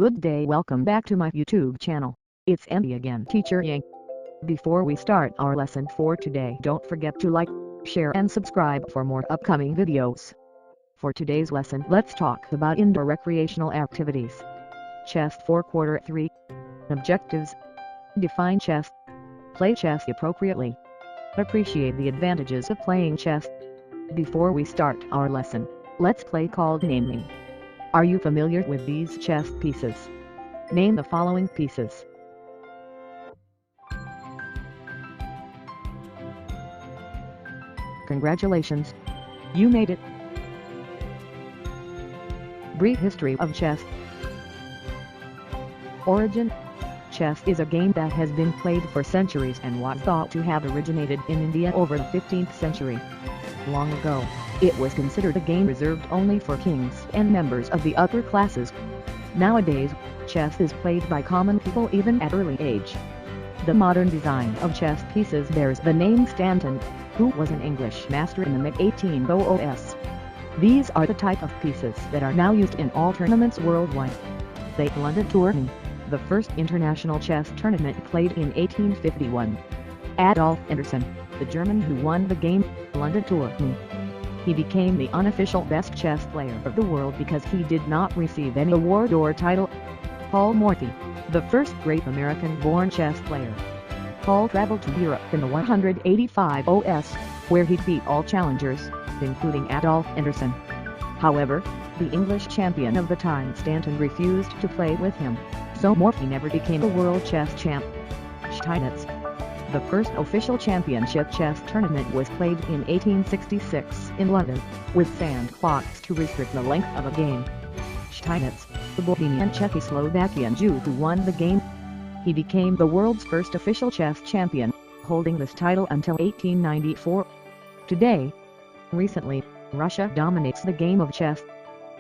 Good day, welcome back to my YouTube channel. It's Andy again, Teacher Yang. Before we start our lesson for today, don't forget to like, share and subscribe for more upcoming videos. For today's lesson, let's talk about indoor recreational activities. Chess for Quarter 3. Objectives. Define chess. Play chess appropriately. Appreciate the advantages of playing chess. Before we start our lesson, let's play called Name Me. Are you familiar with these chess pieces? Name the following pieces. Congratulations! You made it! Brief history of chess. Origin. Chess is a game that has been played for centuries and was thought to have originated in India over the 15th century. Long ago, it was considered a game reserved only for kings and members of the upper classes. Nowadays, chess is played by common people even at early age. The modern design of chess pieces bears the name Stanton, who was an English master in the mid-1800s. These are the type of pieces that are now used in all tournaments worldwide. The London Tourney, the first international chess tournament played in 1851. Adolf Anderssen, the German who won the game, London Tourney. He became the unofficial best chess player of the world because he did not receive any award or title. Paul Morphy, the first great American-born chess player. Paul traveled to Europe in the 185 OS, where he beat all challengers, including Adolf Anderssen. However, the English champion of the time Stanton refused to play with him, so Morphy never became a world chess champ. STEINITZ. The first official championship chess tournament was played in 1866 in London, with sand clocks to restrict the length of a game. STEINITZ, the Bohemian Czechoslovakian Jew who won the game. He became the world's first official chess champion, holding this title until 1894. Today, recently, Russia dominates the game of chess.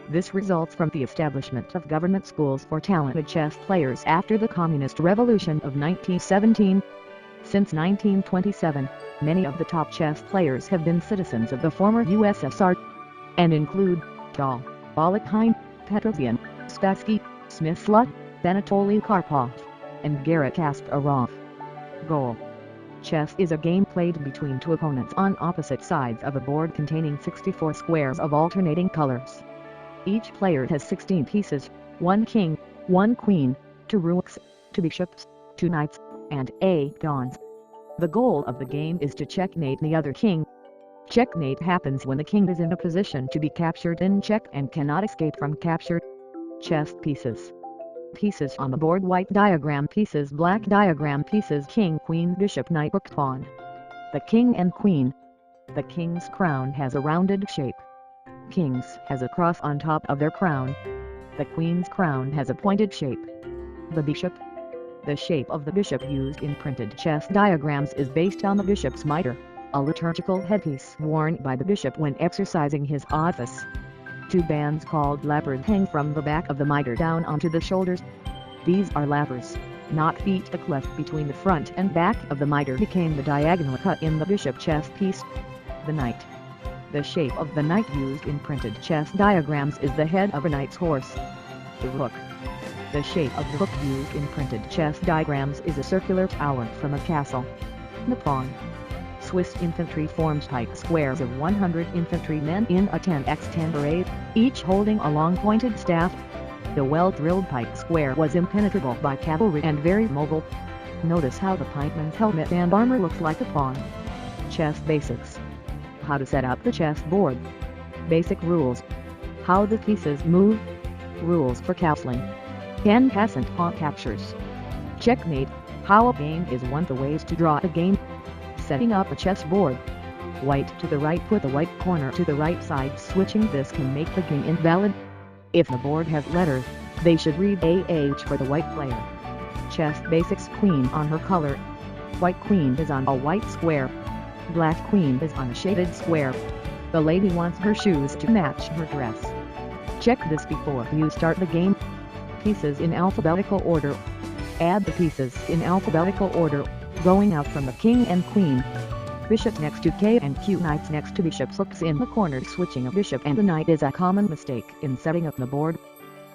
This results from the establishment of government schools for talented chess players after the Communist Revolution of 1917. Since 1927, many of the top chess players have been citizens of the former USSR, and include Gall, Alekhine, Petrosian, Spassky, Smysl, Anatoly Karpov, and Garry Kasparov. Goal. Chess is a game played between two opponents on opposite sides of a board containing 64 squares of alternating colors. Each player has 16 pieces, 1 king, 1 queen, 2 rooks, 2 bishops, 2 knights, and 8 pawns. The goal of the game is to checkmate the other king. Checkmate happens when the king is in a position to be captured in check and cannot escape from capture. Chess pieces. Pieces on the board: white diagram pieces, black diagram pieces, king, queen, bishop, knight, rook, pawn. The king and queen. The king's crown has a rounded shape. Kings has a cross on top of their crown. The queen's crown has a pointed shape. The bishop. The shape of the bishop used in printed chess diagrams is based on the bishop's mitre, a liturgical headpiece worn by the bishop when exercising his office. 2 bands called lappers hang from the back of the mitre down onto the shoulders. These are lappers, not feet. The cleft between the front and back of the mitre became the diagonal cut in the bishop chess piece. The knight. The shape of the knight used in printed chess diagrams is the head of a knight's horse. The rook. The shape of the rook used in printed chess diagrams is a circular tower from a castle. The pawn. Swiss infantry forms tight squares of 100 infantrymen in a 10x10 array, each holding a long pointed staff. The well-drilled pike square was impenetrable by cavalry and very mobile. Notice how the pikeman's helmet and armor looks like a pawn. Chess basics. How to set up the chess board. Basic rules. How the pieces move. Rules for castling. 10 passant pawn captures. Checkmate. How a game is won. The ways to draw a game. Setting up a chess board. White to the right, put the white corner to the right side. Switching this can make the game invalid. If the board has letters, they should read AH for the white player. Chess basics. Queen on her color. White queen is on a white square. Black queen is on a shaded square. The lady wants her shoes to match her dress. Check this before you start the game. Pieces in alphabetical order. Add the pieces in alphabetical order, going out from the king and queen. Bishop next to K and Q, knights next to bishops, rooks in the corner. Switching a bishop and a knight is a common mistake in setting up the board.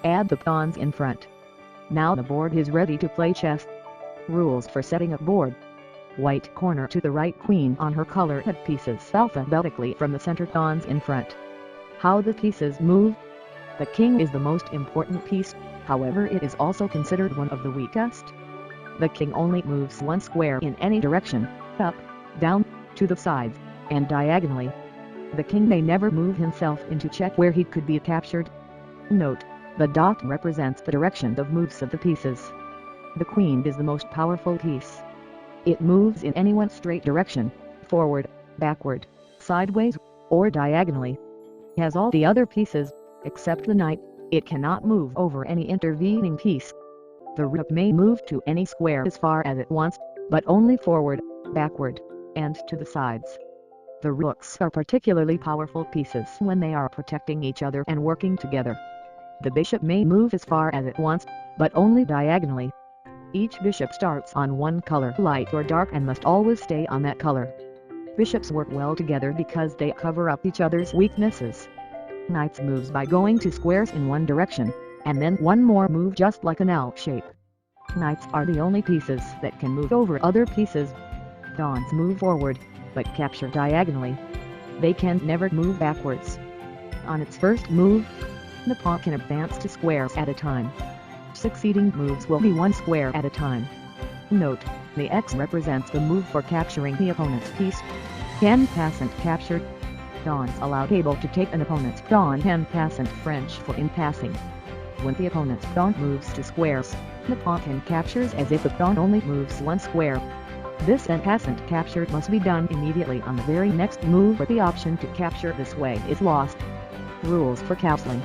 Add the pawns in front. Now the board is ready to play chess. Rules for setting up board. White corner to the right, queen on her color headpieces alphabetically from the center, pawns in front. How the pieces move. The king is the most important piece, however it is also considered one of the weakest. The king only moves one square in any direction, up, down, to the sides, and diagonally. The king may never move himself into check where he could be captured. Note, the dot represents the direction of moves of the pieces. The queen is the most powerful piece. It moves in any one straight direction, forward, backward, sideways, or diagonally. As all the other pieces, except the knight, it cannot move over any intervening piece. The rook may move to any square as far as it wants, but only forward, backward, and to the sides. The rooks are particularly powerful pieces when they are protecting each other and working together. The bishop may move as far as it wants, but only diagonally. Each bishop starts on one color, light or dark, and must always stay on that color. Bishops work well together because they cover up each other's weaknesses. Knights moves by going to squares in one direction, and then one more move just like an L shape. Knights are the only pieces that can move over other pieces. Pawns move forward, but capture diagonally. They can never move backwards. On its first move, the pawn can advance 2 squares at a time. Succeeding moves will be 1 square at a time. Note, the X represents the move for capturing the opponent's piece. En passant captured. Pawns allowed able to take an opponent's pawn, en passant French for in passing. When the opponent's pawn moves 2 squares, the pawn can captures as if the pawn only moves 1 square. This en passant capture must be done immediately on the very next move, or the option to capture this way is lost. Rules for castling.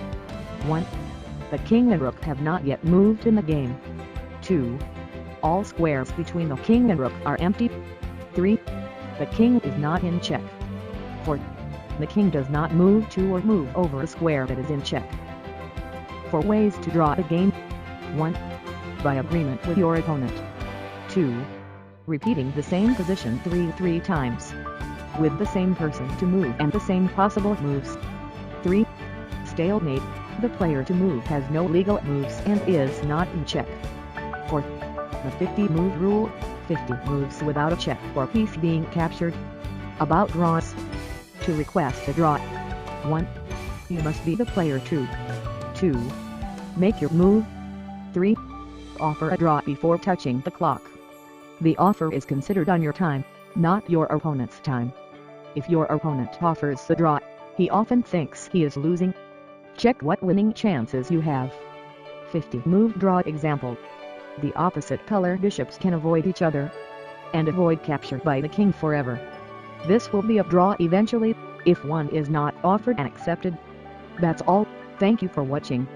1. The king and rook have not yet moved in the game. 2. All squares between the king and rook are empty. 3. The king is not in check. 4. The king does not move to or move over a square that is in check. 4 ways to draw the game. 1. By agreement with your opponent. 2. Repeating the same position 3 times, with the same person to move and the same possible moves. 3. Stalemate. The player to move has no legal moves and is not in check. 4. The 50-move rule, 50 moves without a check or piece being captured. About draws. To request a draw. 1. You must be the player to 2. Make your move. 3. Offer a draw before touching the clock. The offer is considered on your time, not your opponent's time. If your opponent offers the draw, he often thinks he is losing. Check what winning chances you have. 50-move draw example. The opposite color bishops can avoid each other and avoid capture by the king forever. This will be a draw eventually, if one is not offered and accepted. That's all, thank you for watching.